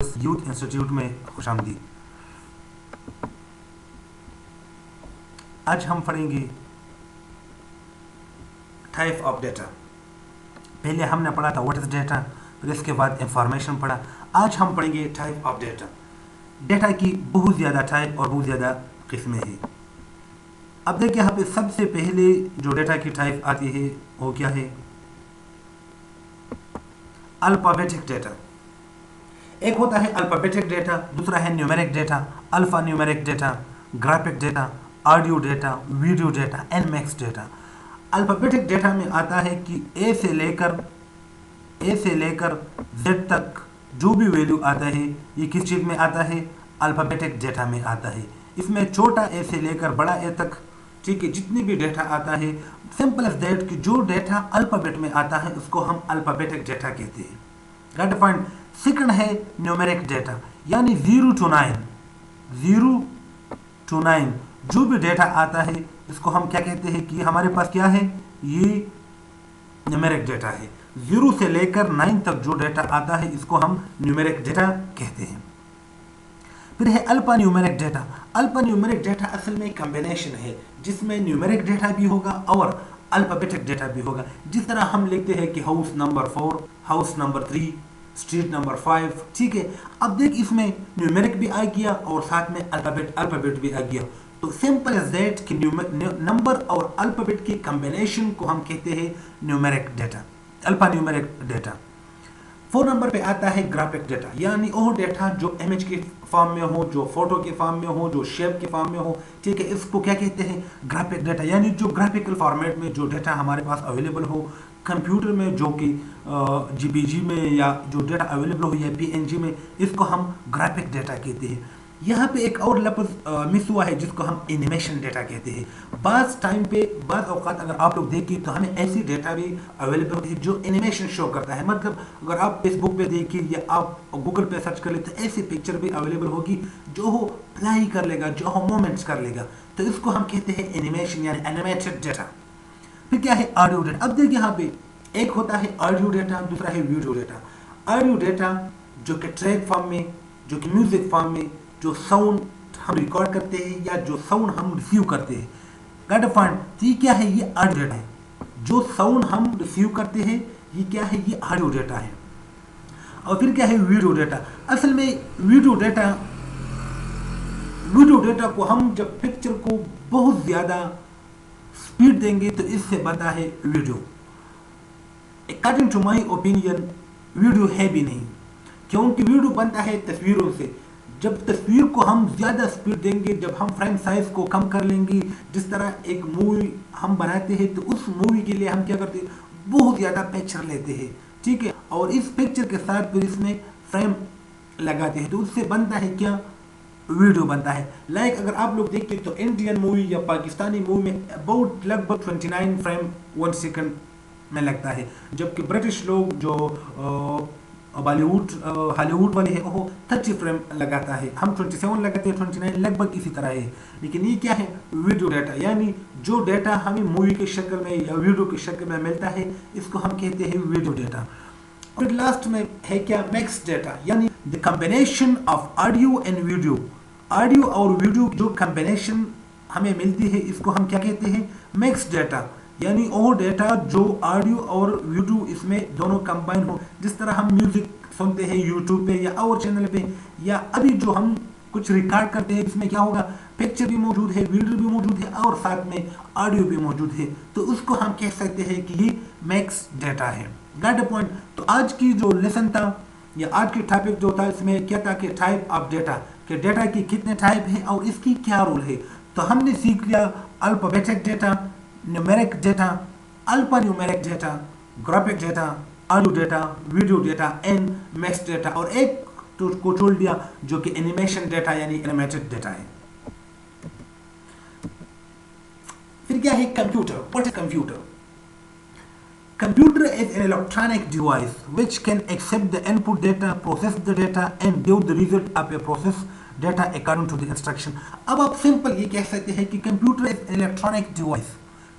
Youth institute में खुशामदीद। आज हम पढ़ेंगे टाइप ऑफ डेटा। पहले हमने पढ़ा था व्हाट इज डेटा, फिर इसके बाद इंफॉर्मेशन पढ़ा। आज हम पढ़ेंगे टाइप ऑफ डेटा। डेटा की बहुत ज़्यादा टाइप और बहुत ज़्यादा किस्में हैं। अब देखिए यहाँ पे सबसे पहले जो डेटा की टाइप आती है वो क्या है? Alphabetic data. एक होता है अल्फ़ाबेटिक डेटा, दूसरा है numeric data, alpha numeric data, graphic data, audio data, video data and max data. Alphabetic data में आता है कि ए से लेकर जेड तक जो भी वैल्यू आता है ये किस चीज़ में आता है? अल्फ़ाबेटिक डेटा में आता है। इसमें छोटा ए से लेकर बड़ा ए तक, ठीक है, जितनी भी डेटा आता है, सिंपल एज दैट कि जो डेटा अल्फ़ाबेट में आता है उसको हम अल्फ़ाबेटिक डेटा कहते हैं। Got point. सेकंड है न्यूमेरिक डेटा, यानी 0 to 9 जो भी डेटा आता है इसको हम क्या कहते हैं कि हमारे पास क्या है? ये न्यूमेरिक डेटा है। 0 से लेकर 9 तक जो डेटा आता है इसको हम न्यूमेरिक डेटा कहते हैं। फिर है alpha numeric data. Alpha numeric data असल में कॉम्बिनेशन है जिसमें न्यूमेरिक डेटा भी होगा और अल्फ़ाबेटिक डेटा भी होगा। जिस तरह हम लिखते हैं कि house number 4, house number 3, street number 5, ठीक है। अब देख इसमें न्यूमेरिक भी आ गया और साथ में अल्फ़ाबेट भी आ गया। तो सिंपल एज दैट कि नंबर और अल्फ़ाबेट की कॉम्बिनेशन को हम कहते हैं numeric data, alpha numeric data. 4 number पे आता है ग्राफिक डेटा, यानी वो डेटा जो इमेज के फॉर्म में हो, जो फोटो के फॉर्म में हो, जो शेप के फॉर्म में हो, ठीक है। इसको क्या कहते हैं? ग्राफिक डेटा, यानी जो ग्राफिकल फॉर्मेट में जो डेटा हमारे पास अवेलेबल हो कंप्यूटर में, जो कि जीपीजी में या जो डेटा अवेलेबल हो या पीएनजी में, इसको हम ग्राफिक डेटा कहते हैं। यहाँ पे एक और लफ्ज़ मिस हुआ है जिसको हम एनिमेशन डेटा कहते हैं। बाज़ टाइम पे बाज़ औक़ात अगर आप लोग देखिए तो हमें ऐसी डेटा भी अवेलेबल होती है जो एनिमेशन शो करता है। मतलब अगर आप फेसबुक पे देखिए या आप गूगल पे सर्च कर ले तो ऐसी पिक्चर भी अवेलेबल होगी जो हो प्लाई कर लेगा, जो हो मोमेंट्स कर लेगा। तो इसको हम कहते हैं एनिमेशन यानी एनिमेटेड डेटा। फिर क्या है? Audio data. अब देखिए यहाँ पे एक होता है ऑडियो डेटा, दूसरा है वीडियो डेटा। ऑडियो डेटा जो कि ट्रैक फॉर्म में, जो कि म्यूजिक फॉर्म में, जो साउंड हम रिकॉर्ड करते हैं या जो साउंड हम रिसीव करते हैं। Got a point. ये क्या है? ये ऑडियो डेटा है। जो साउंड हम रिसीव करते हैं ये क्या है? ये ऑडियो डेटा है। और फिर क्या है? Video data. असल में वीडियो डेटा को हम जब पिक्चर को बहुत ज़्यादा स्पीड देंगे तो इससे बनता है video. According to my opinion video है भी नहीं, क्योंकि वीडियो बनता है तस्वीरों से। जब तस्वीर को हम ज़्यादा स्पीड देंगे, जब हम फ्रेम साइज को कम कर लेंगे, जिस तरह एक मूवी हम बनाते हैं तो उस मूवी के लिए हम क्या करते हैं? बहुत ज़्यादा पिक्चर लेते हैं, ठीक है, और इस पिक्चर के साथ फिर इसमें फ्रेम लगाते हैं तो उससे बनता है क्या? वीडियो बनता है। लाइक अगर आप लोग देखते तो इंडियन मूवी या पाकिस्तानी मूवी में अबाउट लगभग 29 फ्रेम 1 सेकंड में लगता है, जबकि ब्रिटिश लोग जो बॉलीवुड हॉलीवुड वाले है वो 30 फ्रेम लगाता है, हम 27 लगाते हैं, 29 लगभग इसी तरह है। लेकिन ये क्या है? वीडियो डेटा, यानी जो डेटा हमें मूवी की शक्ल में या वीडियो की शक्ल में मिलता है इसको हम कहते हैं वीडियो डेटा। फिर लास्ट में है क्या? मैक्स डेटा, यानी the combination of audio and video. Audio और वीडियो जो कॉम्बिनेशन हमें मिलती है इसको हम क्या कहते हैं? मैक्स डेटा, यानी वो डेटा जो ऑडियो और वीडियो इसमें दोनों कंबाइन हो। जिस तरह हम म्यूजिक सुनते हैं यूट्यूब पे या और चैनल पे, या अभी जो हम कुछ रिकॉर्ड करते हैं इसमें क्या होगा? पिक्चर भी मौजूद है, वीडियो भी मौजूद है और साथ में ऑडियो भी मौजूद है। तो उसको हम कह सकते हैं कि ये मैक्स डेटा है। Got a point. तो आज की जो लेसन था या आज की टॉपिक जो था इसमें क्या था कि टाइप ऑफ डेटा, कि डेटा की कितने टाइप है और इसकी क्या रोल है। तो हमने सीख लिया alphabetic data, numeric data, alpha numeric data, graphic data, audio data, video data and max data, और एक तो को छोड़ दिया जो कि एनिमेशन डेटा यानी एनिमेटेड डेटा है। फिर क्या है? Computer. What is computer? Computer is an electronic device which can accept the input data, process the data and give the result of a process data according to the instruction। अब आप simple ये कह सकते हैं कि computer is electronic device.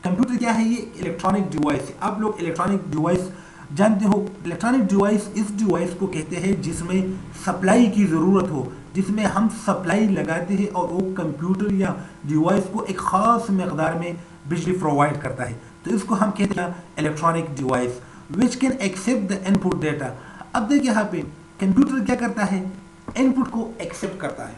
Computer क्या है? ये इलेक्ट्रॉनिक डिवाइस है। आप लोग इलेक्ट्रॉनिक डिवाइस जानते हो इलेक्ट्रॉनिक डिवाइस इस डिवाइस को कहते हैं जिसमें सप्लाई की ज़रूरत हो, जिसमें हम सप्लाई लगाते हैं और वो कंप्यूटर या डिवाइस को एक ख़ास मकदार में बिजली प्रोवाइड करता है, तो इसको हम कहते हैं electronic device which can accept the input data. अब देखिए यहाँ पे कंप्यूटर क्या करता है, इनपुट को एक्सेप्ट करता है,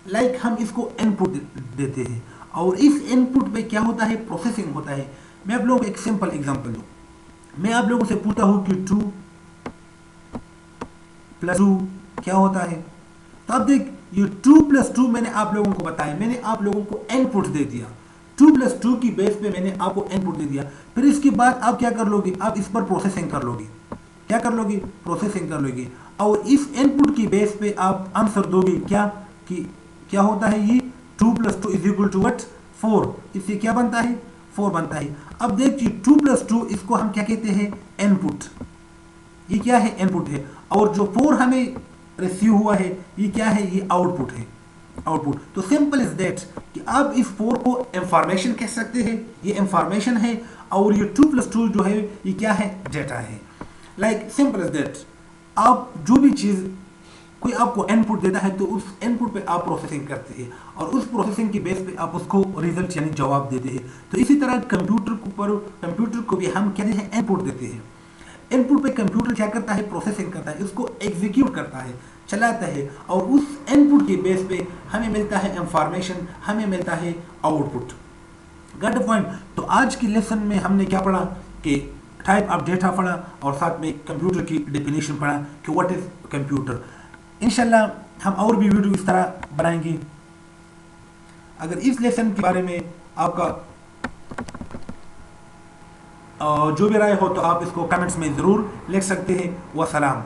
लाइक हम इसको इनपुट देते हैं और इस इनपुट पे क्या होता है, प्रोसेसिंग होता है। मैं आप लोगों को एक सिंपल एग्जांपल दूं, मैं आप लोगों से पूछता हूं कि 2 + 2 क्या होता है, तो अब देख ये 2 + 2 मैंने आप लोगों को बताया, मैंने आप लोगों को इनपुट दे दिया, 2 + 2 की बेस पे मैंने आपको इनपुट दे दिया। फिर इसके बाद आप क्या कर लोगे, आप इस पर प्रोसेसिंग कर लोगे, क्या कर लोगे, प्रोसेसिंग कर लोगे और इस इनपुट की बेस पे आप आंसर दोगे क्या कि क्या होता है ये 2 + 2 = व्हाट 4, इससे क्या बनता है 4 बनता है। अब देखिए 2 + 2 इसको हम क्या कहते हैं, इनपुट, ये क्या है इनपुट है, और जो 4 हमें रिसीव हुआ है ये क्या है, ये आउटपुट है, आउटपुट। तो सिंपल इज दैट कि आप इस 4 को इंफॉर्मेशन कह सकते हैं, ये इंफॉर्मेशन है, और ये 2 + 2 जो है ये क्या है, डेटा है। लाइक सिंपल इज दैट, आप जो भी चीज़ कोई आपको इनपुट देता है तो उस इनपुट पे आप प्रोसेसिंग करते हैं और उस प्रोसेसिंग की बेस पे आप उसको रिजल्ट यानी जवाब देते हैं। तो इसी तरह कंप्यूटर को भी हम क्या देते हैं, इनपुट देते हैं। इनपुट पे कंप्यूटर क्या करता है, प्रोसेसिंग करता है, उसको एग्जीक्यूट करता है, चलाता है, और उस इनपुट के बेस पे हमें मिलता है इंफॉर्मेशन, हमें मिलता है आउटपुट। Got the point. तो आज की लेसन में हमने क्या पढ़ा कि टाइप ऑफ डेटा पढ़ा और साथ में कंप्यूटर की डेफिनेशन पढ़ा कि व्हाट इज कंप्यूटर। इंशाल्लाह हम और भी वीडियो इस तरह बनाएंगे। अगर इस लेसन के बारे में आपका जो भी राय हो तो आप इसको कमेंट्स में ज़रूर लिख सकते हैं। वसलाम।